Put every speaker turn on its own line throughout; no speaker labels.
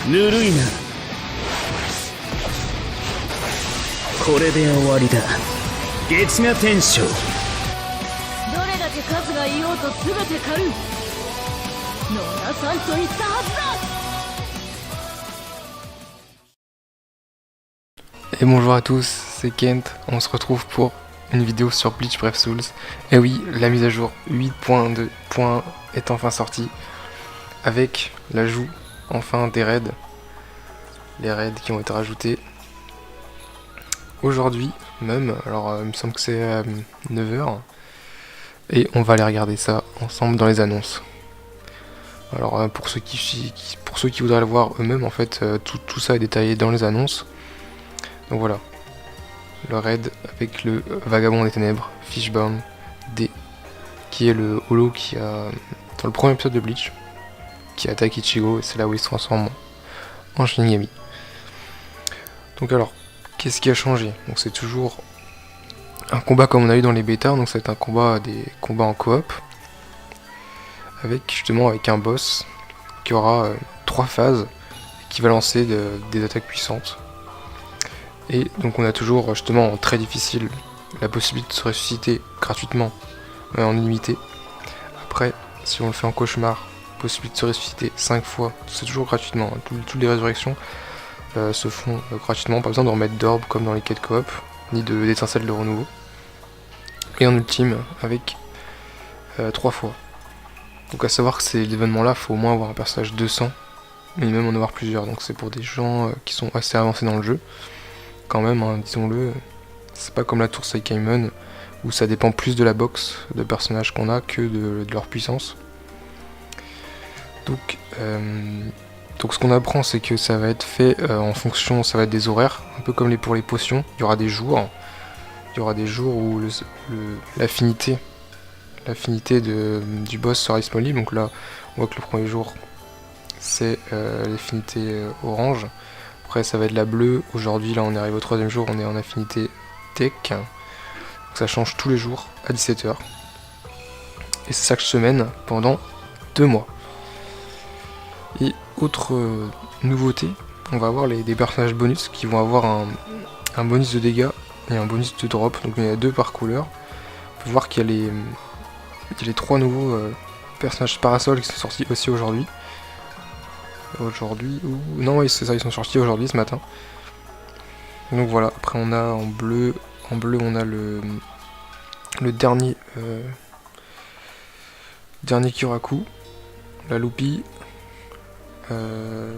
ぬるいな。これで終わりだ。月牙天将。
どれだけ数がいようと全て狩る。野田さんと言ったはずだ。
Et bonjour à tous, c'est Kent, on se retrouve pour une vidéo sur Bleach Brave Souls. Et oui, la mise à jour 8.2 est enfin sortie, avec l'ajout enfin des raids, les raids qui ont été rajoutés aujourd'hui même, alors il me semble que c'est à 9h, et on va aller regarder ça ensemble dans les annonces. Alors pour ceux qui voudraient le voir eux-mêmes, en fait, tout ça est détaillé dans les annonces. Donc voilà, le raid avec le Vagabond des Ténèbres, Fishburne D, qui est le holo qui a, dans le premier épisode de Bleach, qui attaque Ichigo, et c'est là où il se transforme en Shinigami. Donc alors, qu'est-ce qui a changé? Donc c'est toujours un combat comme on a eu dans les bêtas, donc c'est un combat, des combats en coop, avec un boss qui aura 3 phases, qui va lancer des attaques puissantes. Et donc on a toujours justement en très difficile la possibilité de se ressusciter gratuitement en illimité. Après, si on le fait en cauchemar, possibilité de se ressusciter 5 fois, c'est toujours gratuitement. Toutes les résurrections se font gratuitement, pas besoin de remettre d'orbe comme dans les quêtes coop, ni d'étincelles de renouveau. Et en ultime avec 3 fois. Donc à savoir que ces événements là, il faut au moins avoir un personnage 200, mais même en avoir plusieurs. Donc c'est pour des gens qui sont assez avancés dans le jeu. Quand même, hein, disons-le, c'est pas comme la tour Seikaimon où ça dépend plus de la box de personnages qu'on a que de leur puissance. Donc ce qu'on apprend, c'est que ça va être fait en fonction, ça va être des horaires, un peu comme pour les potions. Il y aura des jours où l'affinité du boss sera disponible. Donc là, on voit que le premier jour, c'est l'affinité orange. Après ça va être la bleue, aujourd'hui là on arrive au 3ème jour, on est en affinité tech, donc ça change tous les jours à 17h, et c'est chaque semaine pendant 2 mois. Et autre nouveauté, on va avoir des personnages bonus qui vont avoir un bonus de dégâts et un bonus de drop, donc il y en a 2 par couleur. On peut voir qu'il y a les 3 nouveaux personnages parasols qui sont sortis aussi aujourd'hui. Non, oui, c'est ça, ils sont sortis aujourd'hui, ce matin. Donc voilà, après on a en bleu on a le dernier Kyoraku, la Loupie, le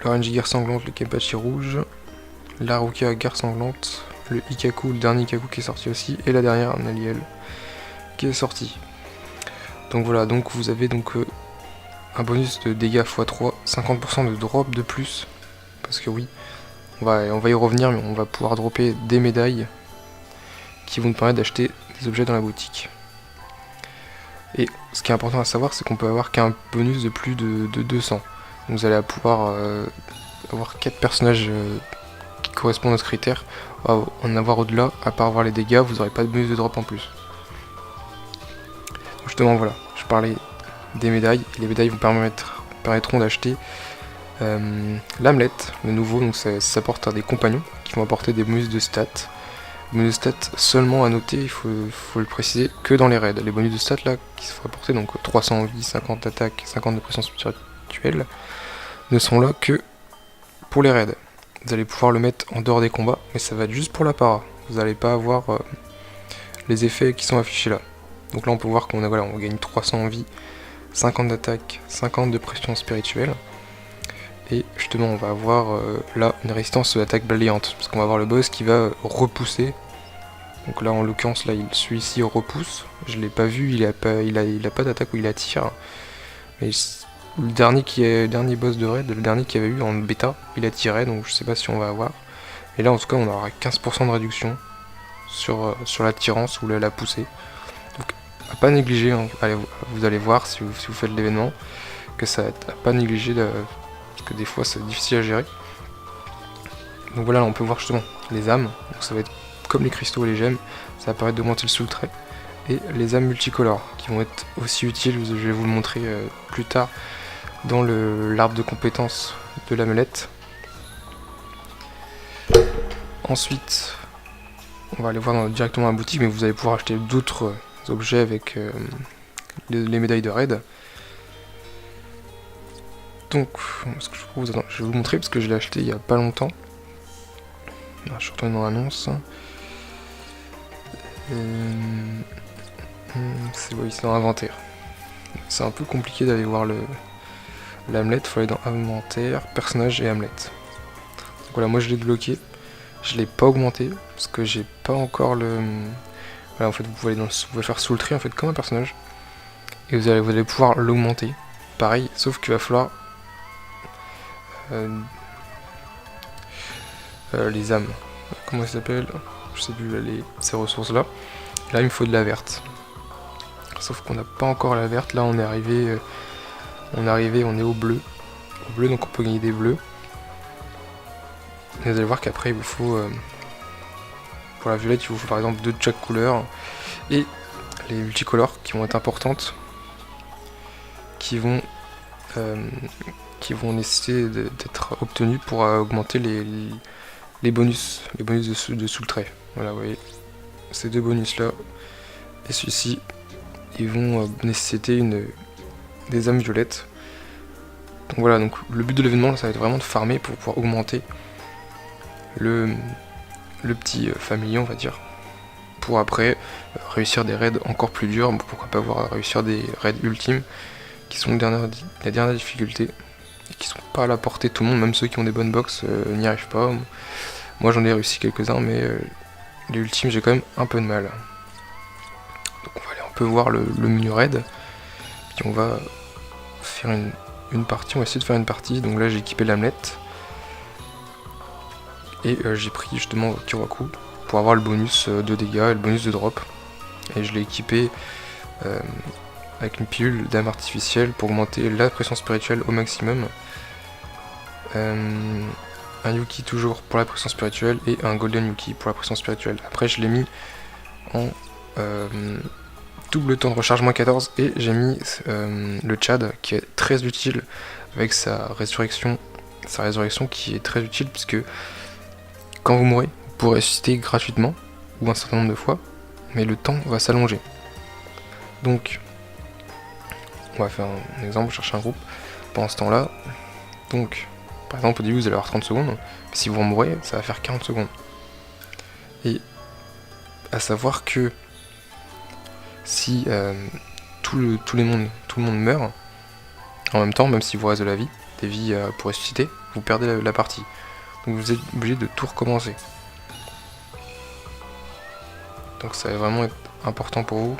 Renji Guerre Sanglante, le Kenpachi rouge, la Rukia Guerre Sanglante, le Ikaku, le dernier Ikaku qui est sorti aussi, et la dernière Naliel qui est sortie. Donc voilà, donc vous avez un bonus de dégâts x3, 50% de drop de plus, parce que oui, on va y revenir, mais on va pouvoir dropper des médailles qui vont nous permettre d'acheter des objets dans la boutique. Et ce qui est important à savoir, c'est qu'on peut avoir qu'un bonus de plus de 200. Donc vous allez pouvoir avoir 4 personnages qui correspondent à ce critère. En avoir au-delà, à part avoir les dégâts, vous n'aurez pas de bonus de drop en plus. Donc justement voilà, je parlais des médailles, et les médailles vous permettront d'acheter l'Hamlet, le nouveau, donc ça apporte des compagnons qui vont apporter des bonus de stats. Bonus de stats seulement à noter, il faut le préciser, que dans les raids. Les bonus de stats là, qui se font apporter, donc 300 vie, 50 d'attaque, 50 de pression spirituelle, ne sont là que pour les raids. Vous allez pouvoir le mettre en dehors des combats, mais ça va être juste pour la para. Vous n'allez pas avoir les effets qui sont affichés là. Donc là on peut voir qu'on gagne 300 vie, 50 d'attaque, 50 de pression spirituelle. Et justement on va avoir là une résistance d'attaque balayante, parce qu'on va avoir le boss qui va repousser. Donc là en l'occurrence là celui-ci repousse, je l'ai pas vu, il a pas d'attaque où il attire. Mais le dernier boss de raid, le dernier qu'il y avait eu en bêta, il attirait, donc je sais pas si on va avoir. Et là en tout cas on aura 15% de réduction sur l'attirance ou la poussée. Donc à pas négliger, hein. Vous allez voir si vous faites l'événement, que ça à pas négliger, parce que des fois c'est difficile à gérer. Donc voilà, on peut voir justement les âmes, donc ça va être comme les cristaux et les gemmes, ça va permettre d'augmenter le soul trait. Et les âmes multicolores, qui vont être aussi utiles, je vais vous le montrer plus tard, dans l'arbre de compétences de l'Amelette. Ensuite, on va aller voir directement à la boutique, mais vous allez pouvoir acheter d'autres objets avec les médailles de raid. Donc, ce que je propose, attends, je vais vous montrer parce que je l'ai acheté il y a pas longtemps. Je suis retourné dans l'annonce. C'est dans l'inventaire. C'est un peu compliqué d'aller voir l'Hamlet, il faut aller dans inventaire, personnage et Hamlet. Donc voilà, moi je l'ai débloqué. Je l'ai pas augmenté parce que j'ai pas encore le. Voilà, en fait, vous pouvez faire soul tree en fait comme un personnage et vous allez pouvoir l'augmenter. Pareil, sauf qu'il va falloir les âmes. Comment ça s'appelle? Je sais plus, ces ressources là. Là, il me faut de la verte. Sauf qu'on n'a pas encore la verte. Là, on est arrivé, on est au bleu. Au bleu, donc on peut gagner des bleus. Et vous allez voir qu'après, il vous faut pour la violette, il vous faut par exemple 2 de chaque couleur et les multicolores qui vont être importantes, qui vont nécessiter d'être obtenus pour augmenter les bonus de sous le trait. Voilà, vous voyez, ces 2 bonus là et celui-ci, ils vont nécessiter des âmes violettes. Donc voilà, donc le but de l'événement, ça va être vraiment de farmer pour pouvoir augmenter le petit familier, on va dire, pour après réussir des raids encore plus durs. Pourquoi pas réussir des raids ultimes qui sont la dernière difficulté et qui sont pas à la portée de tout le monde, même ceux qui ont des bonnes box n'y arrivent pas. Moi j'en ai réussi quelques-uns, mais les ultimes j'ai quand même un peu de mal. Donc on va aller un peu voir le menu raid, puis on va faire une partie, on va essayer de faire une partie. Donc là j'ai équipé l'Hamlet et j'ai pris justement Kiraku pour avoir le bonus de dégâts et le bonus de drop, et je l'ai équipé avec une pilule d'âme artificielle pour augmenter la pression spirituelle au maximum, un Yuki toujours pour la pression spirituelle et un Golden Yuki pour la pression spirituelle. Après je l'ai mis en double temps de recharge -14 et j'ai mis le Chad qui est très utile avec sa résurrection qui est très utile puisque quand vous mourrez, vous pourrez ressusciter gratuitement ou un certain nombre de fois, mais le temps va s'allonger. Donc, on va faire un exemple, chercher un groupe pendant ce temps-là. Donc, par exemple, au début, vous allez avoir 30 secondes, mais si vous mourrez, ça va faire 40 secondes. Et à savoir que si tout le monde meurt en même temps, même si vous reste de la vie, des vies pour ressusciter, vous perdez la partie. Donc vous êtes obligé de tout recommencer. Donc ça va vraiment être important pour vous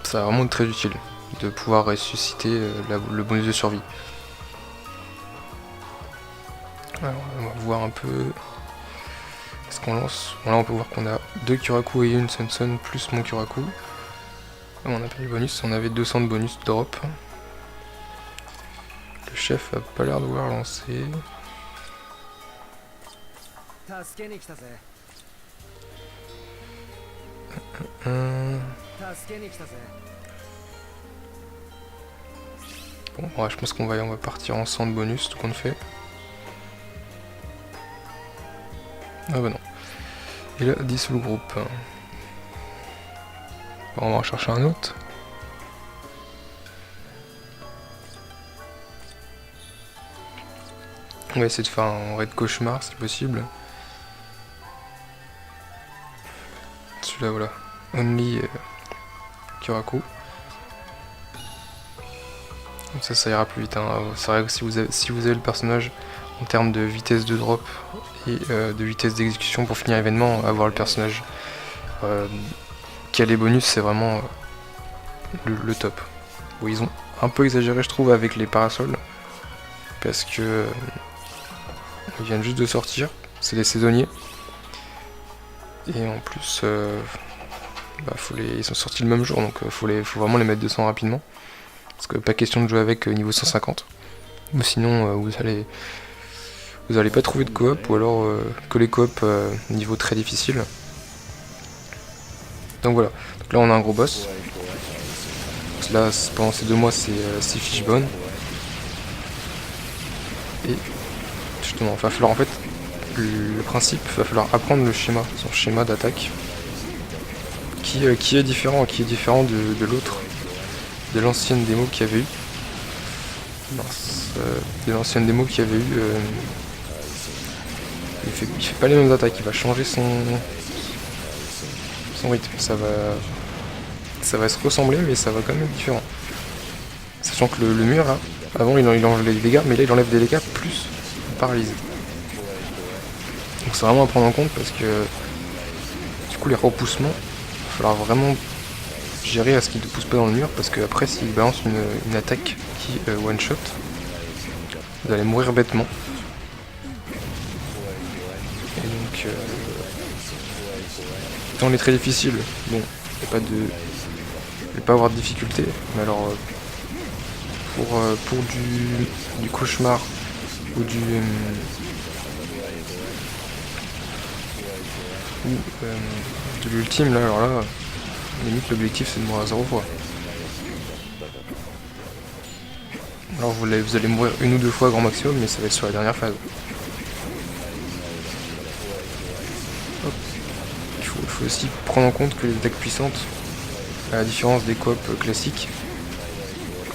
ça va vraiment être très utile de pouvoir ressusciter le bonus de survie. Alors on va voir un peu ce qu'on lance. Bon, là on peut voir qu'on a 2 Kiraku et une Sun plus mon Kiraku. On a pris le bonus, on avait 200 de bonus de drop. Le chef a pas l'air de vouloir lancer. Bon, ouais, je pense qu'on va partir en 100 de bonus, tout compte fait. Ah bah non. Il a 10 sous le groupe. Bon, on va en chercher un autre. On va essayer de faire un raid cauchemar si possible. Celui-là, voilà. Only Kiraku. Donc ça ira plus vite. Hein. C'est vrai que si vous avez le personnage en termes de vitesse de drop et de vitesse d'exécution pour finir l'événement, avoir le personnage qui a les bonus, c'est vraiment le top. Bon, ils ont un peu exagéré, je trouve, avec les parasols. Parce que ils viennent juste de sortir, c'est des saisonniers. Et en plus, ils sont sortis le même jour, donc faut vraiment les mettre 200 rapidement. Parce que pas question de jouer avec niveau 150. Ou sinon, vous allez pas trouver de coop, ou alors que les coop niveau très difficile. Donc voilà, donc là on a un gros boss. là, pendant ces 2 mois, c'est Fishbone. Et justement, il va falloir en fait, le principe, il va falloir apprendre le schéma, son schéma d'attaque, qui est différent de l'autre, de l'ancienne démo qu'il y avait eu. De l'ancienne démo qu'il y avait eu, il fait pas les mêmes attaques, il va changer son rythme, ça va se ressembler, mais ça va quand même être différent. Sachant que le mur, là, avant il enlevait des dégâts, mais là il enlève des dégâts plus paralysé. Donc c'est vraiment à prendre en compte parce que du coup les repoussements, il va falloir vraiment gérer à ce qu'il ne pousse pas dans le mur, parce que après s'il balance une attaque qui one shot, vous allez mourir bêtement. Et donc le temps est très difficile, bon, il va pas avoir de difficulté, mais alors pour du cauchemar ou de l'ultime, là, alors là, limite l'objectif c'est de mourir à 0 fois. Alors vous allez mourir 1 ou 2 fois grand maximum, mais ça va être sur la dernière phase. Hop. Il faut aussi prendre en compte que les attaques puissantes, à la différence des coop classiques,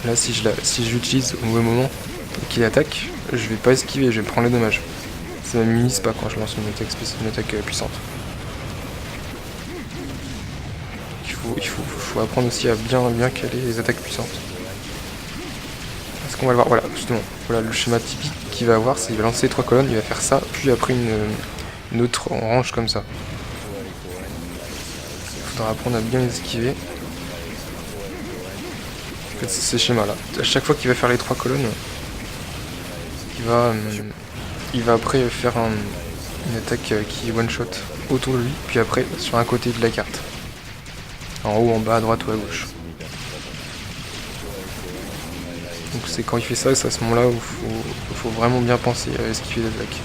là si je l'utilise au mauvais moment et qu'il attaque, je vais pas esquiver, je vais prendre les dommages. Ça ne m'immunise pas quand je lance une attaque puissante. Il faut apprendre aussi à bien caler les attaques puissantes. Parce qu'on va le voir, voilà, justement, voilà le schéma typique qu'il va avoir, c'est qu'il va lancer 3 colonnes, il va faire ça, puis après une autre en range comme ça. Il faudra apprendre à bien les esquiver. En fait, c'est ces schémas-là. À chaque fois qu'il va faire les 3 colonnes, il va après faire une attaque qui one-shot autour de lui, puis après sur un côté de la carte. En haut, en bas, à droite ou à gauche. Donc c'est quand il fait ça, c'est à ce moment-là où il faut vraiment bien penser à esquiver les attaques.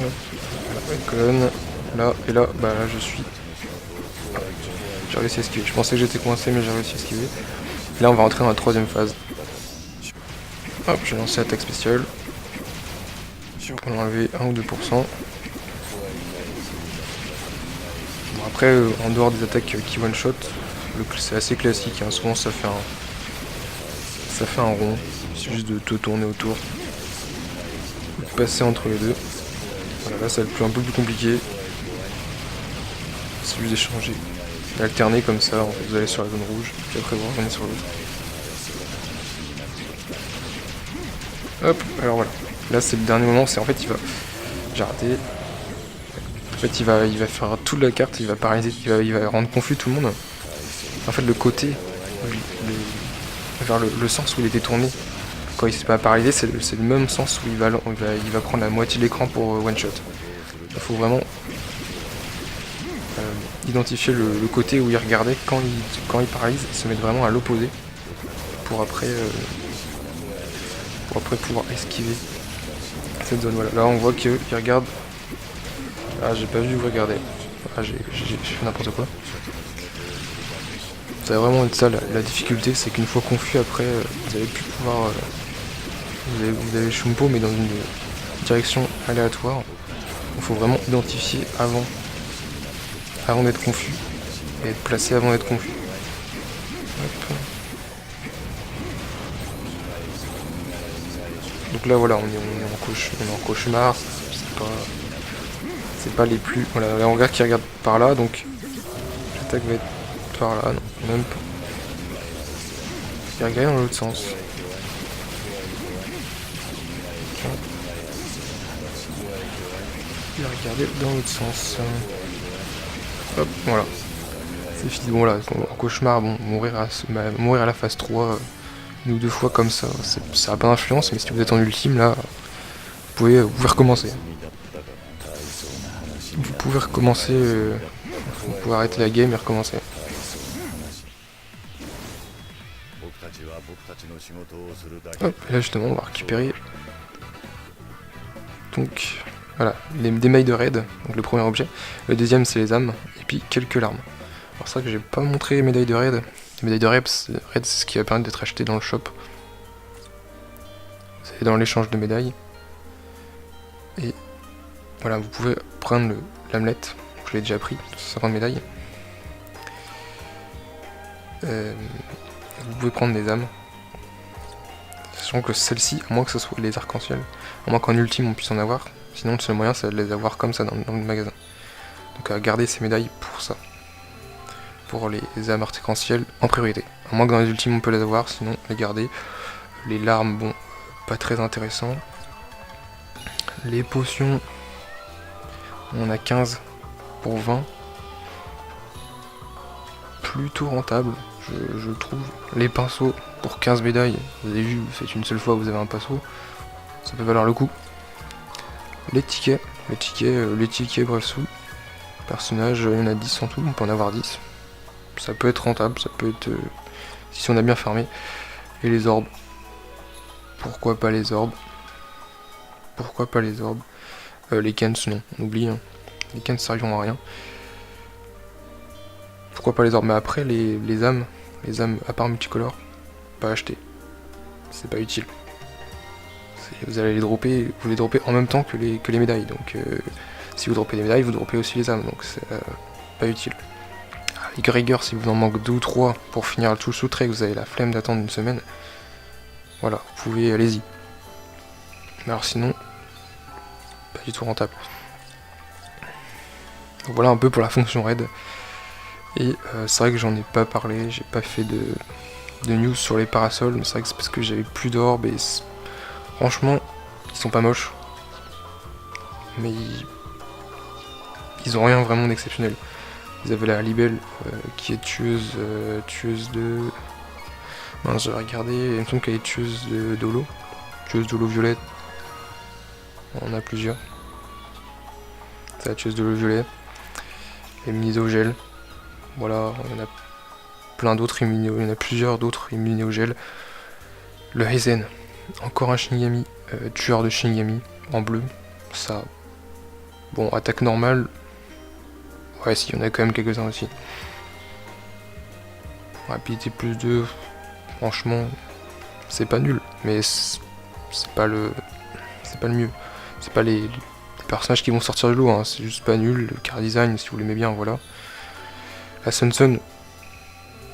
Hop, voilà, une colonne, là, et là, bah là je suis... J'ai réussi à esquiver. Je pensais que j'étais coincé, mais j'ai réussi à esquiver. Là on va rentrer dans la 3ème phase. Hop, j'ai lancé attaque spéciale. Pour l'enlever 1 ou 2%. Bon, après, en dehors des attaques qui one shot, c'est assez classique, hein. Souvent ça fait un rond. Il suffit juste de te tourner autour. De passer entre les deux. Voilà, là ça va être un peu plus compliqué. C'est juste d'échanger. D'alterner comme ça, en fait, vous allez sur la zone rouge, puis après vous revenez sur l'autre. Hop, alors voilà. Là c'est le dernier moment, c'est en fait il va... J'ai raté. En fait il va faire toute la carte, il va paralyser, il va rendre confus tout le monde. En fait le côté, vers le sens où il était tourné, quand il s'est pas paralysé, c'est le même sens où il va prendre la moitié de l'écran pour one shot. Il faut vraiment identifier le côté où il regardait quand il paralyse, et se mettre vraiment à l'opposé pour après pouvoir esquiver cette zone. Voilà, là on voit qu'il regarde. Ah, j'ai pas vu vous regarder. Ah, j'ai fait n'importe quoi. Ça va vraiment être ça la difficulté, c'est qu'une fois confus après, vous allez plus pouvoir. Vous avez Shumpo, mais dans une direction aléatoire. Il faut vraiment identifier avant d'être confus et être placé avant d'être confus. Hop. Donc là voilà, on est en cauchemar, c'est pas les plus... Voilà, là on regarde qui regarde par là, donc l'attaque va être par là, non, même pas. Il regarde dans l'autre sens. Il a regardé dans l'autre sens. Hop, voilà. C'est fini. Bon là, en cauchemar, bon, mourir à la phase 3 une ou 2 fois comme ça, ça a pas d'influence, mais si vous êtes en ultime là, vous pouvez recommencer. Vous pouvez recommencer, vous pouvez arrêter la game et recommencer. Hop, et là justement on va récupérer donc voilà, des mailles de raid, donc le premier objet. Le deuxième c'est les âmes, et puis quelques larmes. Alors c'est vrai que j'ai pas montré les médailles de raid. Les médailles de raid c'est ce qui va permettre d'être acheté dans le shop. C'est dans l'échange de médailles. Et voilà, vous pouvez prendre l'âmelette, je l'ai déjà pris, 50 médailles. Vous pouvez prendre des âmes. Sachant que celle-ci, à moins que ce soit les arcs-en-ciel, à moins qu'en ultime on puisse en avoir, sinon le seul moyen c'est de les avoir comme ça dans le magasin. Donc à garder ces médailles pour ça. Pour les âmes arcs-en-ciel en priorité. À moins que dans les ultimes on peut les avoir, sinon les garder. Les larmes, bon, pas très intéressant. Les potions, on a 15 pour 20. Plutôt rentable, je trouve. Les pinceaux pour 15 médailles, vous avez vu, vous faites une seule fois, vous avez un pinceau, ça peut valoir le coup. Les tickets bref sous. Personnages, il y en a 10 en tout, on peut en avoir 10. Ça peut être rentable, ça peut être si on a bien farmé. Et les orbes. Pourquoi pas les orbes? Pourquoi pas les orbes? Les cans non, on oublie. Hein. Les cans serviront à rien. Pourquoi pas les orbes? Mais après les âmes à part multicolore, pas acheter. C'est pas utile. Vous allez vous les dropper en même temps que les médailles. Donc si vous droppez les médailles, vous droppez aussi les âmes. Donc c'est pas utile. Les Grégor, si vous en manque 2 ou 3 pour finir tout le sous-trait, que vous avez la flemme d'attendre une semaine, voilà, vous pouvez, allez-y. Mais alors sinon, pas du tout rentable. Donc voilà un peu pour la fonction raid. Et c'est vrai que j'en ai pas parlé, j'ai pas fait de news sur les parasols, mais c'est vrai que c'est parce que j'avais plus d'orbes et franchement, ils sont pas moches. Mais ils ont rien vraiment d'exceptionnel. Vous avez la libelle qui est tueuse de... Mince, j'avais regardé, il me semble qu'elle est tueuse d'holo. Tueuse d'holo violette. On en a plusieurs. C'est la tueuse d'holo violet. Les miso gel. Voilà, il y en a plein d'autres, il y en a plusieurs d'autres immunisés au gel. Le Heizen, encore un Shinigami, tueur de Shinigami, en bleu. Ça, bon, attaque normale. Ouais, si, il y en a quand même quelques-uns aussi. Rapidité plus 2, franchement, c'est pas nul, mais c'est pas le mieux. C'est pas les personnages qui vont sortir du lot, hein. C'est juste pas nul. Le car design, si vous l'aimez bien, voilà. La Sun,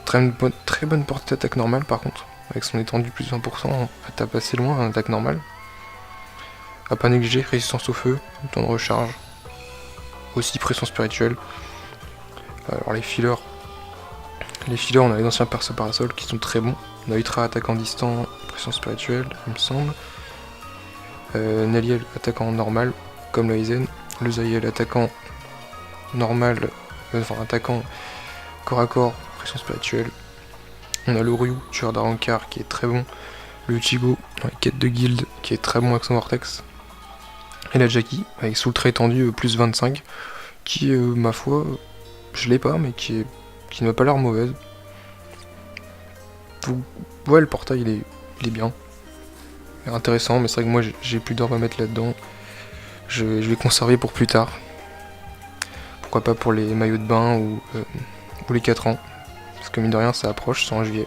très bonne portée d'attaque normale par contre, avec son étendue plus 20%, elle tape assez loin, hein, attaque normale. À pas négliger, résistance au feu, temps de recharge, aussi pression spirituelle. Alors les fillers, on a les anciens perso parasol qui sont très bons. On a Ultra attaquant distant, pression spirituelle, il me semble. Naliel attaquant normal, comme le Aizen. Le Zayel attaquant normal, attaquant corps à corps, pression spirituelle. On a le Ryu, tueur d'Arankar qui est très bon. Le Chigo, dans les quêtes de guild, qui est très bon avec son vortex. Et la Jackie, avec sous le trait étendu plus 25, qui, ma foi, je l'ai pas, mais qui ne m'a pas l'air mauvaise. Ouais, le portail il est bien. Il est intéressant, mais c'est vrai que moi j'ai plus d'or à mettre là-dedans. Je vais conserver pour plus tard. Pourquoi pas pour les maillots de bain ou les 4 ans. Parce que mine de rien ça approche, c'est en juillet.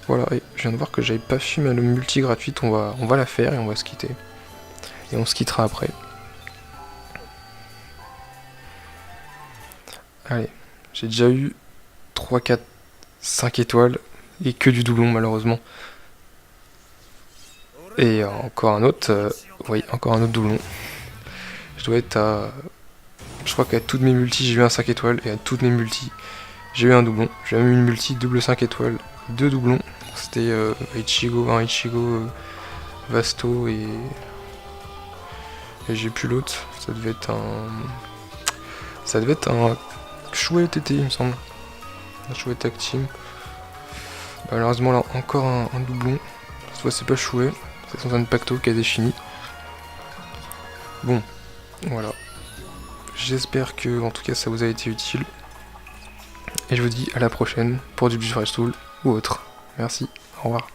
Voilà, et je viens de voir que j'avais pas fait ma multi gratuite, on va la faire et on va se quitter. Et on se quittera après. Allez, j'ai déjà eu 3, 4, 5 étoiles et que du doublon malheureusement. Et encore un autre, oui, encore un autre doublon. Je dois être à... Je crois qu'à toutes mes multis j'ai eu un 5 étoiles et à toutes mes multis j'ai eu un doublon. J'ai même eu une multi double 5 étoiles, 2 doublons. C'était un Ichigo, Vasto et j'ai plus l'autre. Ça devait être un Chouette TT il me semble. Un Chouette Tag Team. Malheureusement là encore un doublon. Cette fois c'est pas Chouette, c'est son Pacto Kazeshini. Bon, voilà. J'espère que en tout cas ça vous a été utile. Et je vous dis à la prochaine pour du Bridge Soul ou autre. Merci, au revoir.